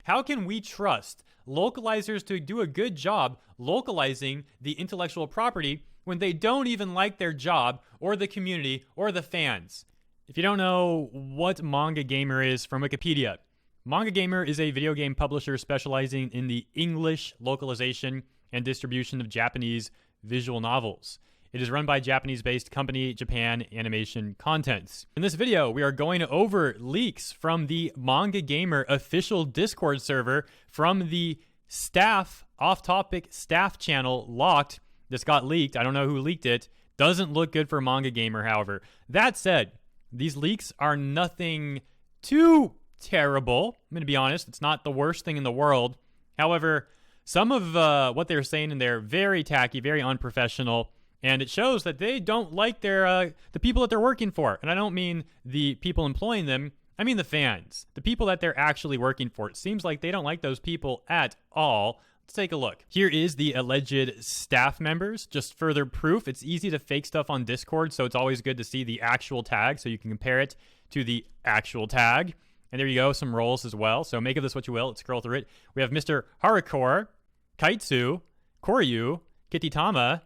How can we trust localizers to do a good job localizing the intellectual property when they don't even like their job or the community or the fans? If you don't know what Manga Gamer is from Wikipedia, Manga Gamer is a video game publisher specializing in the English localization and distribution of Japanese visual novels. It is run by Japanese-based company Japan Animation Contents. In this video, we are going over leaks from the Manga Gamer official Discord server from the staff, off-topic staff channel Locked. This got leaked. I don't know who leaked it. Doesn't look good for Manga Gamer, however. That said, these leaks are nothing too terrible. I'm going to be honest. It's not the worst thing in the world. However, some of what they're saying in there, very tacky, very unprofessional. And it shows that they don't like the people that they're working for. And I don't mean the people employing them. I mean the fans. The people that they're actually working for. It seems like they don't like those people at all. Let's take a look. Here is the alleged staff members. Just further proof. It's easy to fake stuff on Discord, so it's always good to see the actual tag so you can compare it to the actual tag. And there you go, some roles as well. So make of this what you will. Let's scroll through it. We have Mr. Harakor, Kaitsu, Koryu, Kititama,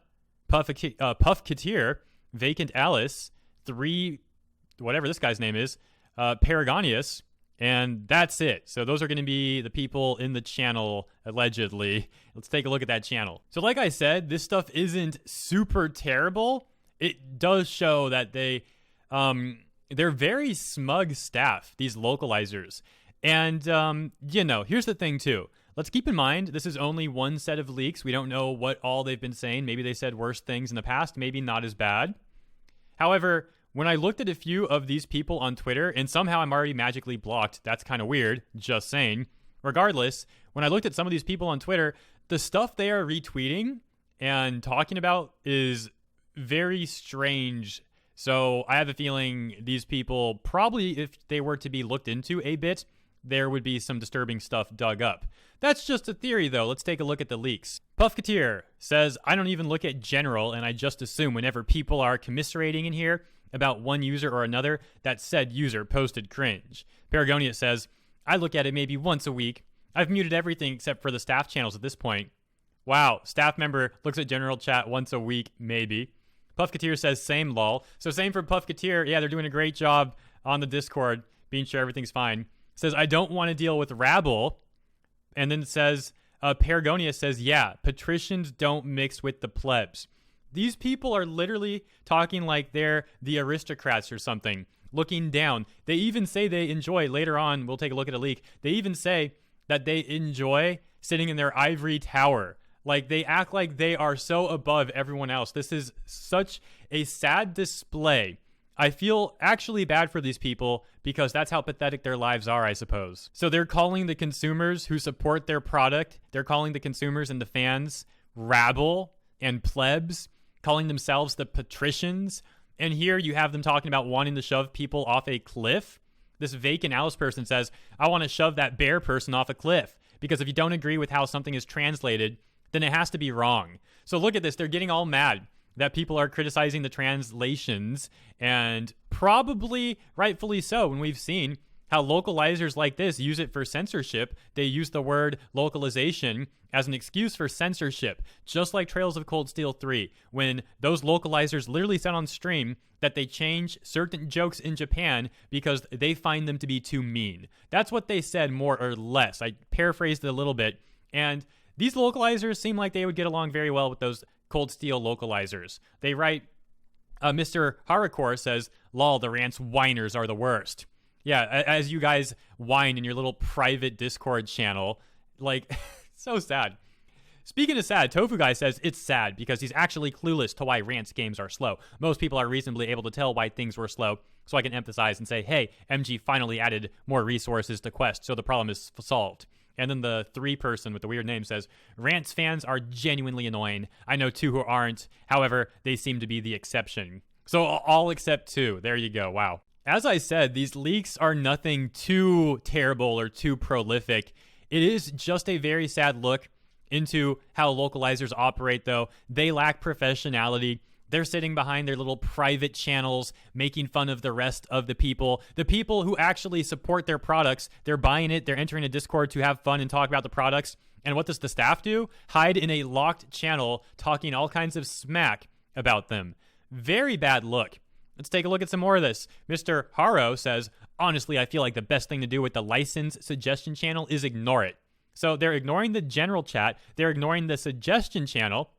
Puff Katir, Vacant Alice, whatever this guy's name is, Paragonius, and that's it. So those are going to be the people in the channel, allegedly. Let's take a look at that channel. So like I said, this stuff isn't super terrible. It does show that they're very smug staff, these localizers. And, here's the thing too. Let's keep in mind, this is only one set of leaks. We don't know what all they've been saying. Maybe they said worse things in the past, maybe not as bad. However, when I looked at a few of these people on Twitter, and somehow I'm already magically blocked, that's kind of weird, just saying. Regardless, when I looked at some of these people on Twitter, the stuff they are retweeting and talking about is very strange. So I have a feeling these people probably, if they were to be looked into a bit, there would be some disturbing stuff dug up. That's just a theory, though. Let's take a look at the leaks. Puff Katir says, I don't even look at general, and I just assume whenever people are commiserating in here about one user or another, that said user posted cringe. Paragonius says, I look at it maybe once a week. I've muted everything except for the staff channels at this point. Wow, staff member looks at general chat once a week, maybe. Puff Katir says, same lol. So same for Puff Katir. Yeah, they're doing a great job on the Discord, being sure everything's fine. Says, I don't want to deal with rabble. And then it says, Paragonius says, yeah, patricians don't mix with the plebs. These people are literally talking like they're the aristocrats or something, looking down. They even say they enjoy, later on, we'll take a look at a leak, they even say that they enjoy sitting in their ivory tower. Like, they act like they are so above everyone else. This is such a sad display. I feel actually bad for these people because that's how pathetic their lives are, I suppose. So they're calling the consumers who support their product, they're calling the consumers and the fans rabble and plebs, calling themselves the patricians. And here you have them talking about wanting to shove people off a cliff. This Vacant Alice person says, I want to shove that bear person off a cliff. Because if you don't agree with how something is translated, then it has to be wrong. So look at this. They're getting all mad that people are criticizing the translations, and probably rightfully so when we've seen how localizers like this use it for censorship. They use the word localization as an excuse for censorship, just like Trails of Cold Steel 3, when those localizers literally said on stream that they change certain jokes in Japan because they find them to be too mean. That's what they said, more or less. I paraphrased it a little bit, and these localizers seem like they would get along very well with those Cold Steel localizers. They write, Mr. Harakor says, lol, the rants whiners are the worst. Yeah, as you guys whine in your little private Discord channel. Like, so sad. Speaking of sad, Tofu Guy says it's sad because he's actually clueless to why rants games are slow. Most people are reasonably able to tell why things were slow, so I can emphasize and say, hey, MG finally added more resources to Quest, so the problem is solved. And then the person with the weird name says, Rants fans are genuinely annoying. I know two who aren't. However, they seem to be the exception. So all except two. There you go. Wow. As I said, these leaks are nothing too terrible or too prolific. It is just a very sad look into how localizers operate, though. They lack professionality. They're sitting behind their little private channels, making fun of the rest of the people who actually support their products. They're buying it. They're entering a Discord to have fun and talk about the products. And what does the staff do? Hide in a locked channel, talking all kinds of smack about them. Very bad look. Let's take a look at some more of this. Mr. Haro says, honestly, I feel like the best thing to do with the license suggestion channel is ignore it. So they're ignoring the general chat. They're ignoring the suggestion channel.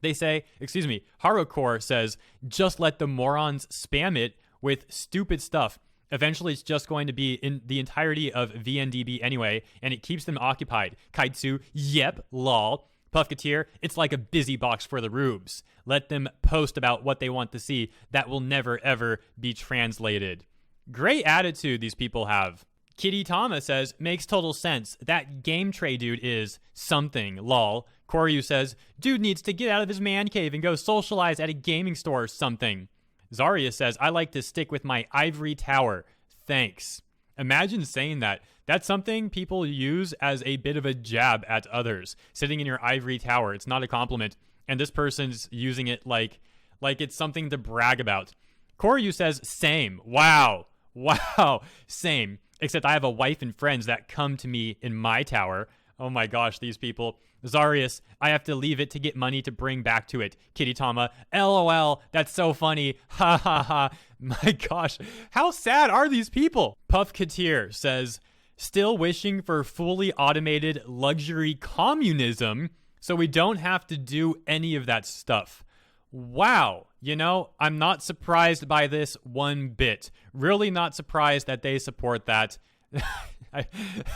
They say, HaroCore says, just let the morons spam it with stupid stuff. Eventually, it's just going to be in the entirety of VNDB anyway, and it keeps them occupied. Kaitsu, yep, lol. Puffketeer, it's like a busy box for the rubes. Let them post about what they want to see. That will never, ever be translated. Great attitude these people have. Kitty Tama says, makes total sense. That game tray dude is something, lol. Koryu says, dude needs to get out of his man cave and go socialize at a gaming store or something. Zarya says, I like to stick with my ivory tower. Thanks. Imagine saying that. That's something people use as a bit of a jab at others. Sitting in your ivory tower. It's not a compliment. And this person's using it like it's something to brag about. Koryu says, same. Wow, same. Except I have a wife and friends that come to me in my tower. Oh my gosh, these people. Zarius, I have to leave it to get money to bring back to it. Kitty Tama, LOL, that's so funny. Ha ha ha. My gosh, how sad are these people? Puffketeer says, still wishing for fully automated luxury communism so we don't have to do any of that stuff. Wow, I'm not surprised by this one bit. Really not surprised that they support that.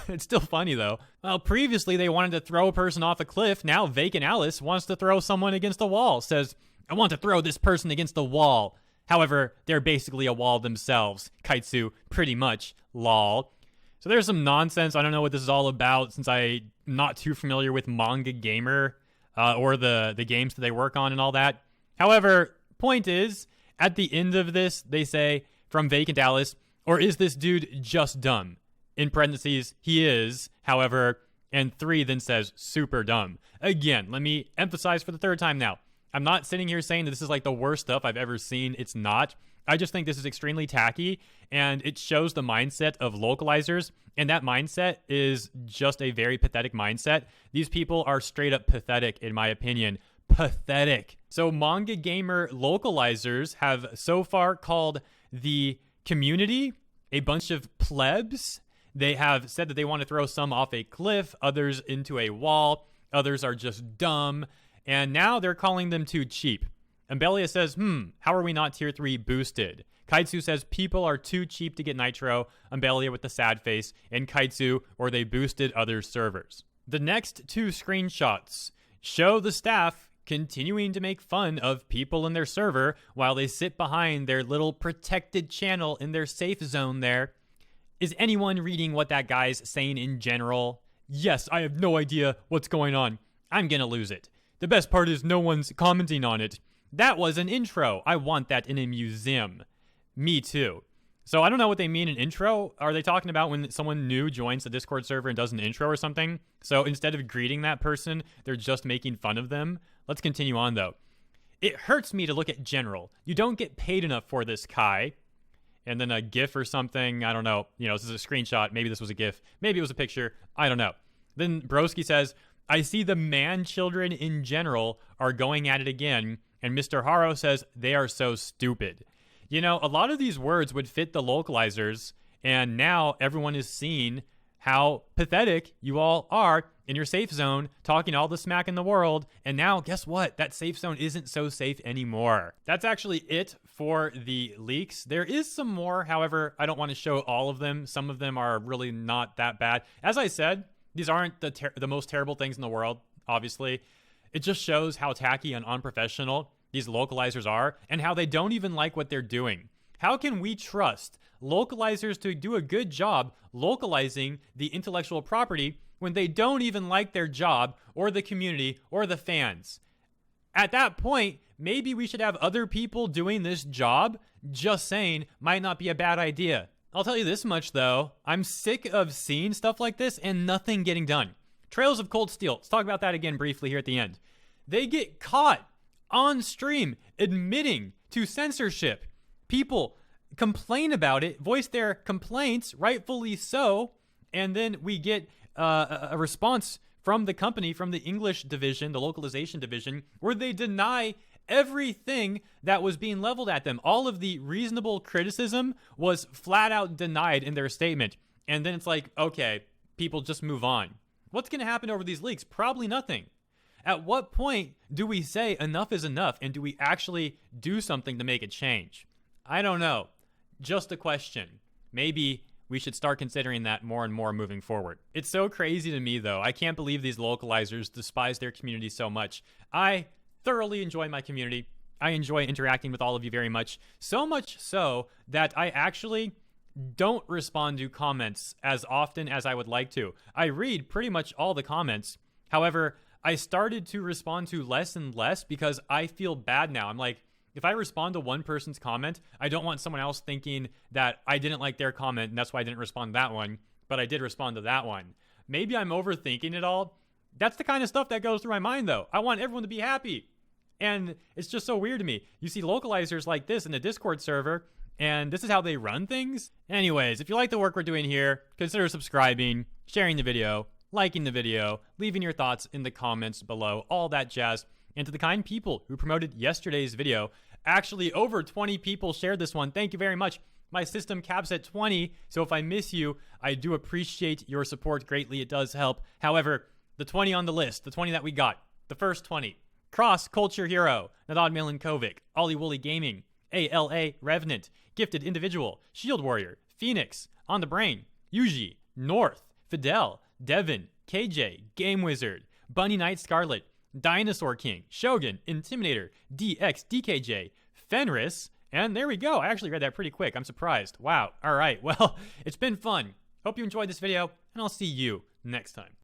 It's still funny, though. Well, previously they wanted to throw a person off a cliff. Now Vacant Alice wants to throw someone against a wall. Says, I want to throw this person against the wall. However, they're basically a wall themselves. Kaitsu, pretty much. Lol. So there's some nonsense. I don't know what this is all about since I'm not too familiar with Manga Gamer or the games that they work on and all that. However, point is, at the end of this, they say, from Vacant Alice, or is this dude just dumb? In parentheses, he is, however, and 3 then says, super dumb. Again, let me emphasize for the third time now. I'm not sitting here saying that this is like the worst stuff I've ever seen. It's not. I just think this is extremely tacky, and it shows the mindset of localizers, and that mindset is just a very pathetic mindset. These people are straight up pathetic, in my opinion. Pathetic. So Manga Gamer localizers have so far called the community a bunch of plebs. They have said that they want to throw some off a cliff, others into a wall, others are just dumb, and now they're calling them too cheap. Ambelia says, how are we not tier 3 boosted? Kaitsu says, people are too cheap to get Nitro. Ambelia with the sad face, and Kaitsu, or they boosted other servers. The next 2 screenshots show the staff continuing to make fun of people in their server while they sit behind their little protected channel in their safe zone there. Is anyone reading what that guy's saying in general? Yes, I have no idea what's going on. I'm gonna lose it. The best part is no one's commenting on it. That was an intro. I want that in a museum. Me too. So I don't know what they mean in intro. Are they talking about when someone new joins the Discord server and does an intro or something? So instead of greeting that person, they're just making fun of them. Let's continue on though. It hurts me to look at general. You don't get paid enough for this, Kai. And then a GIF or something. I don't know. This is a screenshot. Maybe this was a GIF. Maybe it was a picture. I don't know. Then Broski says, I see the man children in general are going at it again. And Mr. Haro says, they are so stupid. A lot of these words would fit the localizers. And now everyone is seeing how pathetic you all are in your safe zone, talking all the smack in the world. And now, guess what? That safe zone isn't so safe anymore. That's actually it for the leaks. There is some more. However, I don't want to show all of them. Some of them are really not that bad. As I said, these aren't the most terrible things in the world, obviously. It just shows how tacky and unprofessional these localizers are and how they don't even like what they're doing. How can we trust localizers to do a good job localizing the intellectual property when they don't even like their job or the community or the fans? At that point, maybe we should have other people doing this job. Just saying, might not be a bad idea. I'll tell you this much though, I'm sick of seeing stuff like this and nothing getting done. Trails of Cold Steel, let's talk about that again briefly here at the end. They get caught on stream admitting to censorship. People complain about it, voice their complaints, rightfully so, and then we get a response from the company, from the English division, the localization division, where they deny everything that was being leveled at them. All of the reasonable criticism was flat out denied in their statement. And then it's like, okay, people just move on. What's going to happen over these leaks? Probably nothing. At what point do we say enough is enough, and do we actually do something to make a change? I don't know. Just a question. Maybe we should start considering that more and more moving forward. It's so crazy to me, though. I can't believe these localizers despise their community so much. I thoroughly enjoy my community. I enjoy interacting with all of you very much. So much so that I actually don't respond to comments as often as I would like to. I read pretty much all the comments. However, I started to respond to less and less because I feel bad now. I'm like, if I respond to one person's comment, I don't want someone else thinking that I didn't like their comment and that's why I didn't respond to that one, but I did respond to that one. Maybe I'm overthinking it all. That's the kind of stuff that goes through my mind, though. I want everyone to be happy. And it's just so weird to me. You see localizers like this in a Discord server, and this is how they run things. Anyways, if you like the work we're doing here, consider subscribing, sharing the video, liking the video, leaving your thoughts in the comments below, all that jazz. And to the kind people who promoted yesterday's video, actually over 20 people shared this one. Thank you very much. My system caps at 20, so if I miss you, I do appreciate your support greatly. It does help. However, the 20 on the list, the 20 that we got, the first 20, Cross Culture Hero, Nadad Milinkovic, Ollie Wooly Gaming, ALA Revenant, Gifted Individual, Shield Warrior, Phoenix, On the Brain, Yuji, North, Fidel, Devin, KJ, Game Wizard, Bunny Knight Scarlet, Dinosaur King, Shogun, Intimidator, DX, DKJ, Fenris, and there we go. I actually read that pretty quick. I'm surprised. Wow. All right. Well, it's been fun. Hope you enjoyed this video, and I'll see you next time.